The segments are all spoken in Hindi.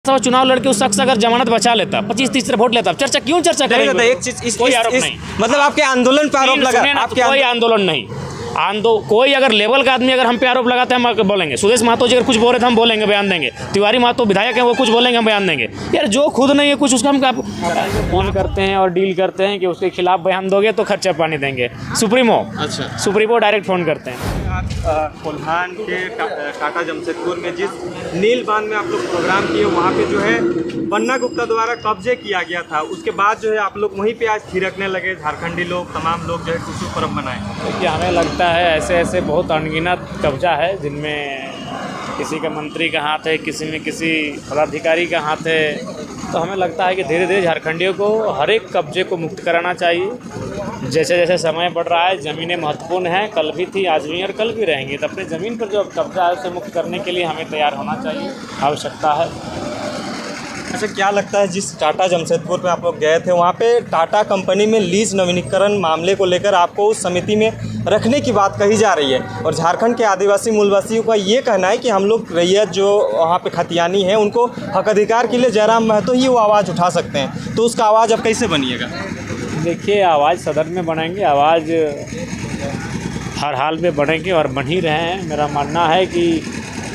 चुनाव लड़के उस शख्स अगर जमानत बचा लेता 25-30 वोट लेता, चर्चा क्यों चर्चा करेंगे? एक चीज कोई आरोप नहीं, मतलब आपके आंदोलन पे आरोप लगा, आपके कोई आंदोलन नहीं। कोई अगर लेवल का आदमी अगर हम पे आरोप लगाते हैं हम बोलेंगे। सुदेश महतो जी अगर कुछ बोल रहे थे हम बोलेंगे, बयान देंगे। तिवारी महतो विधायक हैं, वो कुछ बोलेंगे हम बयान देंगे। यार जो खुद नहीं है कुछ उसका हम फोन करते हैं और डील करते हैं कि उसके खिलाफ बयान दोगे तो खर्चा पानी देंगे। सुप्रीमो डायरेक्ट फ़ोन करते हैं। कोल्हान के टाटा जमशेदपुर में जिस नील बांध में आप लोग प्रोग्राम किए, वहाँ पे जो है पन्ना गुप्ता द्वारा कब्जे किया गया था, उसके बाद जो है आप लोग वहीं पे आज थिरकने लगे, झारखंडी लोग, तमाम लोग जो है खुशी पर्व मनाए। देखिए हमें लगता है ऐसे बहुत अनगिनत कब्जा है जिनमें किसी का मंत्री का हाथ है, किसी में किसी पदाधिकारी का हाथ है। तो हमें लगता है कि धीरे धीरे झारखंडियों को हर एक कब्जे को मुक्त कराना चाहिए। जैसे जैसे समय बढ़ रहा है, ज़मीनें महत्वपूर्ण हैं, कल भी थी, आज भी और कल भी रहेंगी। तो अपने ज़मीन पर जो कब्जा है उसे मुक्त करने के लिए हमें तैयार होना चाहिए, आवश्यकता है। अच्छा, क्या लगता है जिस टाटा जमशेदपुर पे आप लोग गए थे, वहाँ पे टाटा कंपनी में लीज नवीनीकरण मामले को लेकर आपको उस समिति में रखने की बात कही जा रही है, और झारखंड के आदिवासी मूलवासियों का ये कहना है कि हम लोग रैयत जो वहाँ पे खतियानी है उनको हक अधिकार के लिए जयराम महतो ही वो आवाज़ उठा सकते हैं। तो उसका आवाज़ अब कैसे बनिएगा? देखिए आवाज़ सदन में बढ़ेंगे, आवाज़ हर हाल में बढ़ेंगे और बन ही रहे हैं। मेरा मानना है कि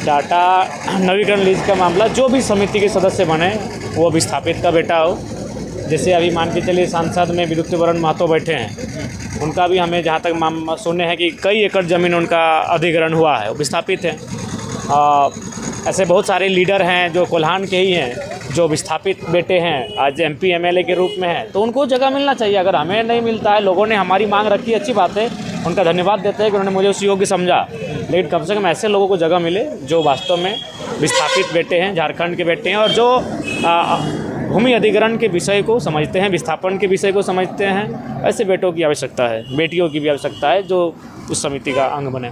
टाटा नवीकरण लीज का मामला जो भी समिति के सदस्य बने वो विस्थापित का बेटा हो। जैसे अभी मान के चलिए सांसद में विद्युत वरण महतो बैठे हैं, उनका भी हमें जहाँ तक सुने हैं कि कई एकड़ ज़मीन उनका अधिग्रहण हुआ है, वो विस्थापित है। ऐसे बहुत सारे लीडर हैं जो कोल्हान के ही हैं, जो विस्थापित बेटे हैं, आज MP MLA के रूप में हैं, तो उनको जगह मिलना चाहिए। अगर हमें नहीं मिलता है, लोगों ने हमारी मांग रखी, अच्छी बात है, उनका धन्यवाद देते हैं कि उन्होंने मुझे उस योग्य समझा। लेकिन कम से कम ऐसे लोगों को जगह मिले जो वास्तव में विस्थापित बेटे हैं, झारखंड के बेटे हैं, और जो भूमि अधिग्रहण के विषय को समझते हैं, विस्थापन के विषय को समझते हैं। ऐसे बेटों की आवश्यकता है, बेटियों की भी आवश्यकता है जो उस समिति का अंग बने।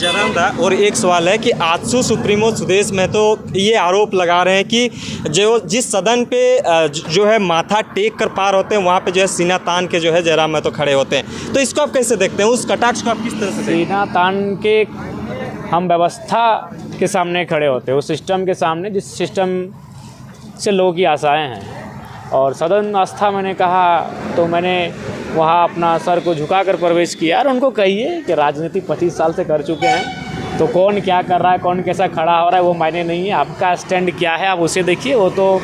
जयराम दा, और एक सवाल है कि आजसू सुप्रीमो सुदेश महतो ये आरोप लगा रहे हैं कि जो जिस सदन पे जो है माथा टेक कर पार होते हैं, वहाँ पे जो है सीना तान के जो है जयराम महतो खड़े होते हैं। तो इसको आप कैसे देखते हैं? उस कटाक्ष को आप किस तरह से देखते हैं? सीना तान के हम व्यवस्था के सामने खड़े होते हैं, उस सिस्टम के सामने जिस सिस्टम से लोगों की आशाएँ हैं। और सदन आस्था मैंने कहा तो मैंने वहाँ अपना सर को झुकाकर प्रवेश किया। और उनको कहिए कि राजनीति 25 साल से कर चुके हैं, तो कौन क्या कर रहा है, कौन कैसा खड़ा हो रहा है वो मायने नहीं है। आपका स्टैंड क्या है आप उसे देखिए। वो तो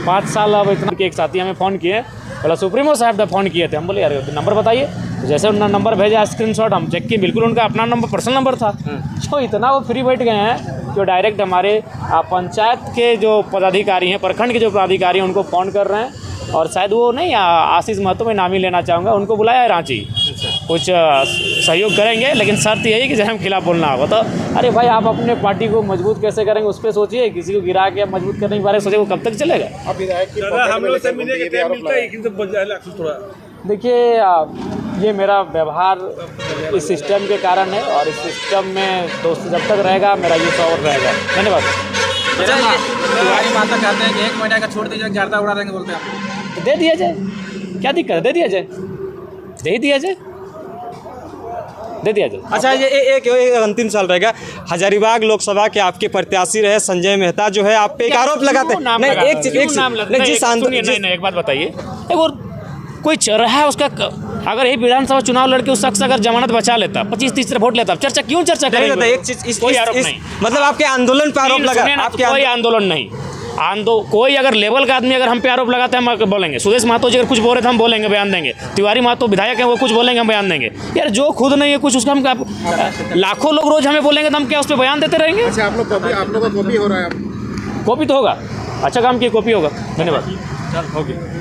5 साल अब इतना कि एक साथी हमें फ़ोन किए, बोला सुप्रीमो साहब फ़ोन किए थे। हम बोले यार नंबर बताइए, तो जैसे उन्होंने नंबर भेजा स्क्रीनशॉट हम चेक किए, बिल्कुल उनका अपना नंबर, पर्सनल नंबर था। तो इतना वो फ्री बैठ गए हैं जो डायरेक्ट हमारे पंचायत के जो पदाधिकारी हैं, प्रखंड के जो पदाधिकारी हैं उनको फ़ोन कर रहे हैं। और शायद वो नहीं आशीष महतो में नाम ही लेना चाहूँगा, उनको बुलाया है रांची, कुछ सहयोग करेंगे, लेकिन शर्त यही कि जब हम खिलाफ बोलना होगा। तो अरे भाई आप अपने पार्टी को मजबूत कैसे करेंगे उस पर सोचिए, किसी को गिरा के मजबूत करने के बारे में सोचिए, वो कब तक चलेगा? देखिए ये मेरा व्यवहार इस सिस्टम के कारण है, और इस सिस्टम में दोस्त जब तक रहेगा मेरा ये शौर रहेगा। धन्यवाद। तिवारी माता कहते हैं कि 1 महीने का छोड़ दीजिए, गर्दा उड़ा देंगे, बोलते हैं तो दे दिया जाए, क्या दिक्कत है? दे दिया जाए, दे दिया जाए, दे दिया जाए। अच्छा, ये एक अंतिम सवाल रहेगा। हजारीबाग लोकसभा के आपके प्रत्याशी रहे संजय मेहता जो है आप पे एक आरोप लगाते हैं। एक बात बताइए, कोई चल रहा है उसका, अगर ये विधानसभा चुनाव लड़के उस शख्स अगर जमानत बचा लेता 25-30 वोट लेता, चर्चा क्यों चर्चा करेंगे? एक चीज, कोई आरोप नहीं, मतलब आपके आंदोलन पर आरोप लगा, कोई आंदोलन नहीं। कोई अगर लेवल का आदमी अगर हम पे आरोप लगाते हैं हम बोलेंगे। सुदेश महतो जी अगर कुछ बोल रहे थे हम बोलेंगे, बयान देंगे। तिवारी महतो विधायक हैं, वो कुछ बोलेंगे हम बयान देंगे। यार जो खुद नहीं है कुछ उसका हम लाखों लोग रोज हमें बोलेंगे तो हम क्या उस पर बयान देते रहेंगे? अच्छा, आप लोग का कॉपी हो रहा है? कॉपी तो होगा, अच्छा काम की कॉपी होगा। धन्यवाद। चल, हो गया।